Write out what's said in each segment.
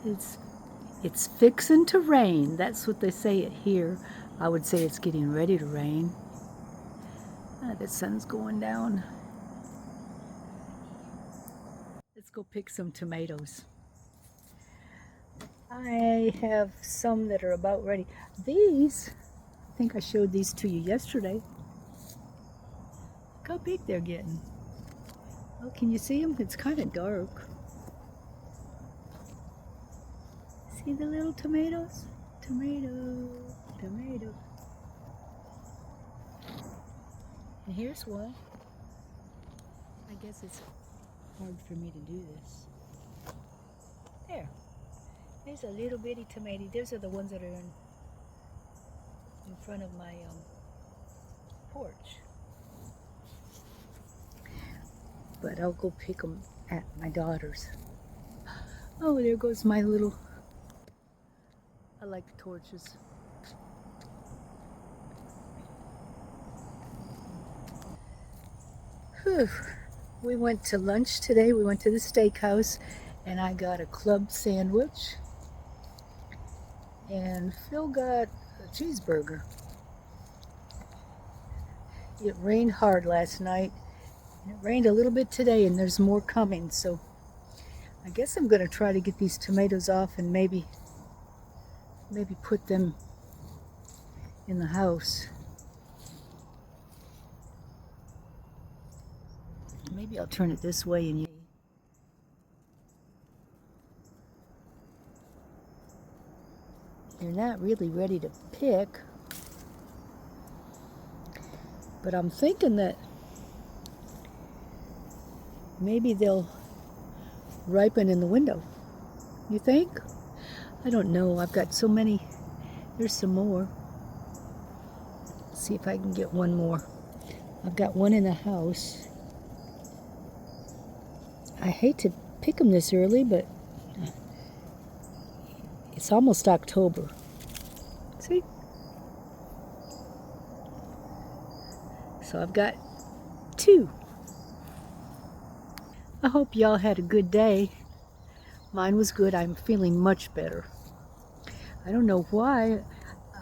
It's it's fixing to rain. That's what they say it here. I would say it's getting ready to rain. The sun's going down. Let's go pick some tomatoes. I have some that are about ready. These, I think I showed these to you yesterday. Look how big they're getting. Oh, can you see them? It's kind of dark. See the little tomatoes? Tomato, tomato. And here's one. I guess it's hard for me to do this. There. There's a little bitty tomato. Those are the ones that are in front of my porch. But I'll go pick them at my daughter's. Oh, there goes my little... I like the torches. Whew. We went to lunch today. We went to the steakhouse and I got a club sandwich. And Phil got a cheeseburger. It rained hard last night. It rained a little bit today and there's more coming, so I guess I'm going to try to get these tomatoes off and maybe put them in the house. Maybe I'll turn it this way and they're not really ready to pick, but I'm thinking that maybe they'll ripen in the window. You think? I don't know. I've got so many. There's some more. Let's see if I can get one more. I've got one in the house. I hate to pick them this early, but it's almost October. See? So I've got two. I hope y'all had a good day. Mine was good. I'm feeling much better. I don't know why.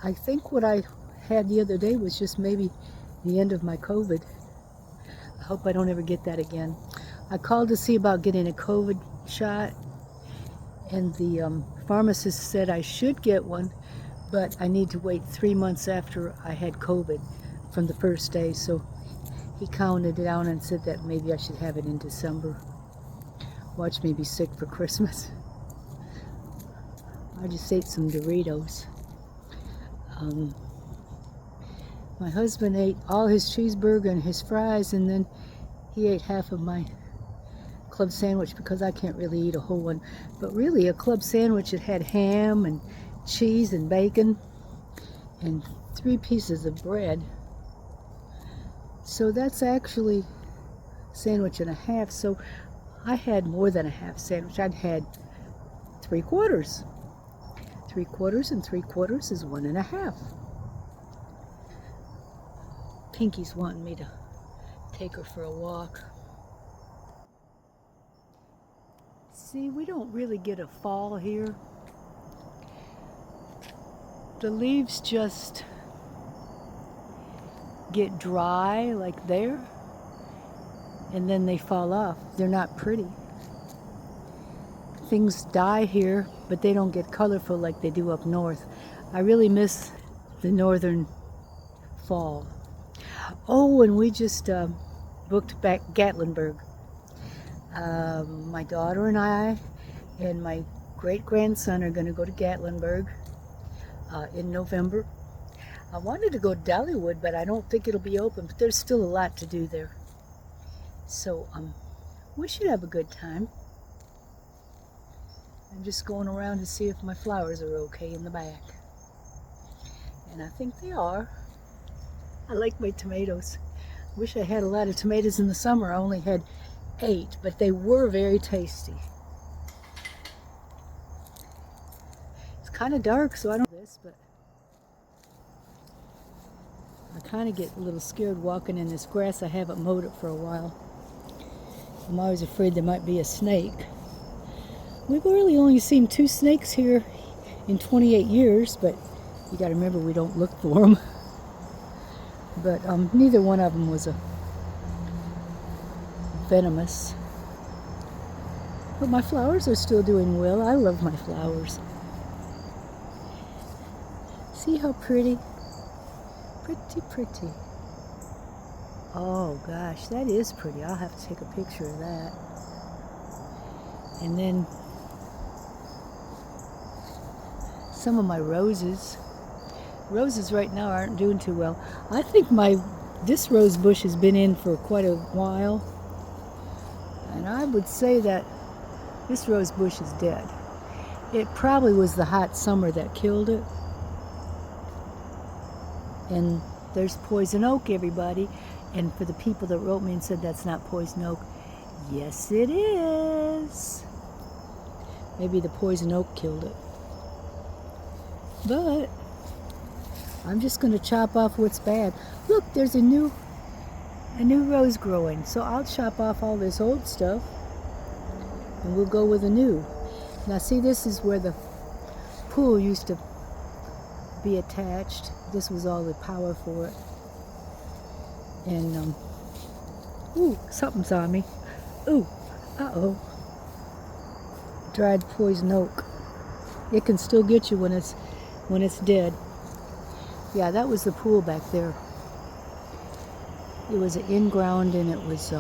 I think what I had the other day was just maybe the end of my COVID. I hope I don't ever get that again. I called to see about getting a COVID shot, and the pharmacist said I should get one, but I need to wait 3 months after I had COVID from the first day. So he counted it down and said that maybe I should have it in December. Watch me be sick for Christmas. I just ate some Doritos. My husband ate all his cheeseburger and his fries, and then he ate half of my club sandwich because I can't really eat a whole one. But really, a club sandwich, it had ham and cheese and bacon and 3 pieces of bread. So that's actually a sandwich and a half. So I had more than a half sandwich. I'd had 3/4. 3/4 and 3/4 is 1.5. Pinky's wanting me to take her for a walk. See, we don't really get a fall here. The leaves just get dry like there, and then they fall off. They're not pretty. Things die here, but they don't get colorful like they do up north. I really miss the northern fall. Oh, and we just booked back Gatlinburg. My daughter and I and my great-grandson are going to go to Gatlinburg in November. I wanted to go to Dollywood, but I don't think it'll be open, but there's still a lot to do there. So we should have a good time. I'm just going around to see if my flowers are okay in the back. And I think they are. I like my tomatoes. Wish I had a lot of tomatoes in the summer. I only had 8, but they were very tasty. It's kind of dark, so I don't know this, but I kind of get a little scared walking in this grass. I haven't mowed it for a while. I'm always afraid there might be a snake. We've really only seen 2 snakes here in 28 years, but you got to remember we don't look for them. But neither one of them was a venomous. But my flowers are still doing well. I love my flowers. See how pretty? Pretty, pretty. Oh gosh, that is pretty. I'll have to take a picture of that. And then some of my roses. Roses right now aren't doing too well. I think this rose bush has been in for quite a while. And I would say that this rose bush is dead. It probably was the hot summer that killed it. And there's poison oak, everybody. And for the people that wrote me and said that's not poison oak, yes it is. Maybe the poison oak killed it. But I'm just going to chop off what's bad. Look, there's a new rose growing. So I'll chop off all this old stuff and we'll go with a new. Now see, this is where the pool used to be attached. This was all the power for it. And ooh, something's on me. Ooh, uh-oh. Dried poison oak. It can still get you when it's dead. Yeah, that was the pool back there. It was an in-ground and it was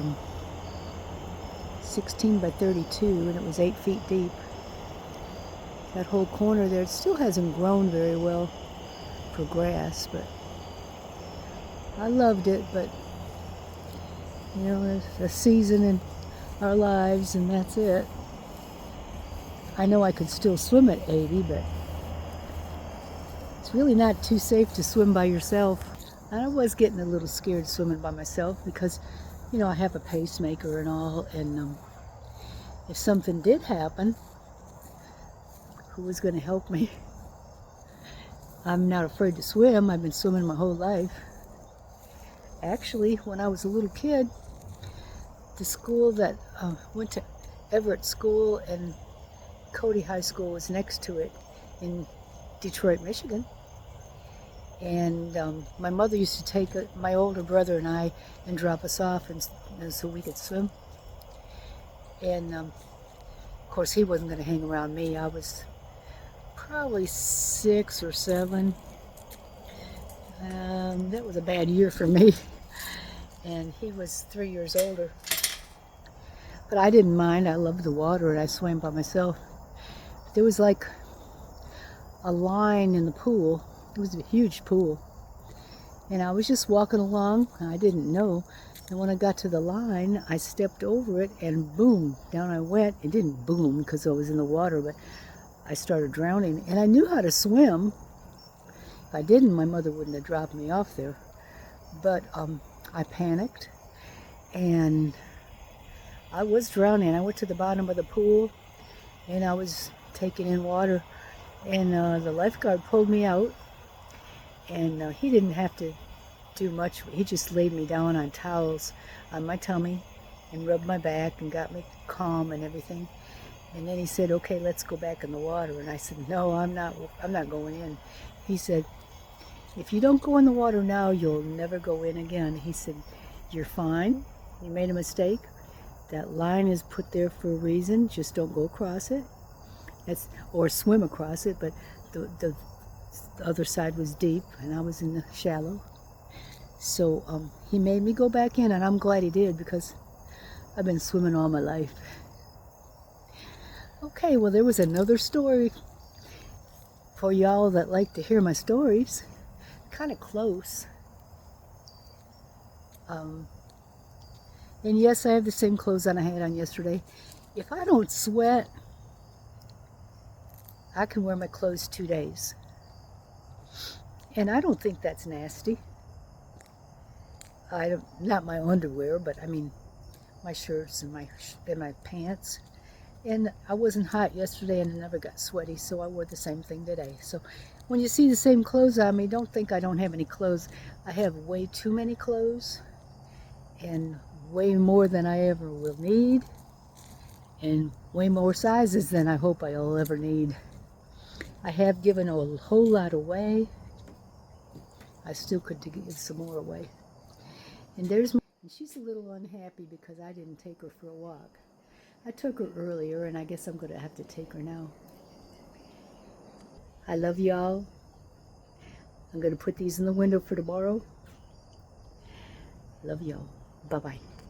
16 by 32 and it was 8 feet deep. That whole corner there, it still hasn't grown very well for grass, but I loved it. But you know, there's a season in our lives and that's it. I know I could still swim at 80, but it's really not too safe to swim by yourself. And I was getting a little scared swimming by myself because, you know, I have a pacemaker and all, and if something did happen, who was going to help me? I'm not afraid to swim. I've been swimming my whole life. Actually, when I was a little kid, the school that went to Everett School and Cody High School was next to it in Detroit, Michigan. And my mother used to take my older brother and I and drop us off and so we could swim. And of course he wasn't going to hang around me. I was probably 6 or 7. That was a bad year for me. And he was 3 years older. But I didn't mind. I loved the water and I swam by myself. There was like a line in the pool. It was a huge pool. And I was just walking along. I didn't know. And when I got to the line, I stepped over it and boom, down I went. It didn't boom because I was in the water, but I started drowning. And I knew how to swim. If I didn't, my mother wouldn't have dropped me off there. But I panicked and I was drowning. I went to the bottom of the pool and I was taking in water. And the lifeguard pulled me out. And he didn't have to do much. He just laid me down on towels on my tummy and rubbed my back and got me calm and everything. And then he said, okay, let's go back in the water. And I said, no, I'm not going in. He said, if you don't go in the water now, you'll never go in again. He said, you're fine. You made a mistake. That line is put there for a reason. Just don't go across it. Or swim across it. But the other side was deep and I was in the shallow. So he made me go back in, and I'm glad he did because I've been swimming all my life. Okay, well, there was another story for y'all that like to hear my stories. Kind of close. And yes, I have the same clothes on I had on yesterday. If I don't sweat, I can wear my clothes 2 days. And I don't think that's nasty. Not my underwear, but I mean my shirts and my pants. And I wasn't hot yesterday and I never got sweaty, so I wore the same thing today. So when you see the same clothes on me, don't think I don't have any clothes. I have way too many clothes and way more than I ever will need. and way more sizes than I hope I'll ever need. I have given a whole lot away. I still could give some more away. And there's my, and she's a little unhappy because I didn't take her for a walk. I took her earlier, and I guess I'm going to have to take her now. I love y'all. I'm going to put these in the window for tomorrow. Love y'all. Bye-bye.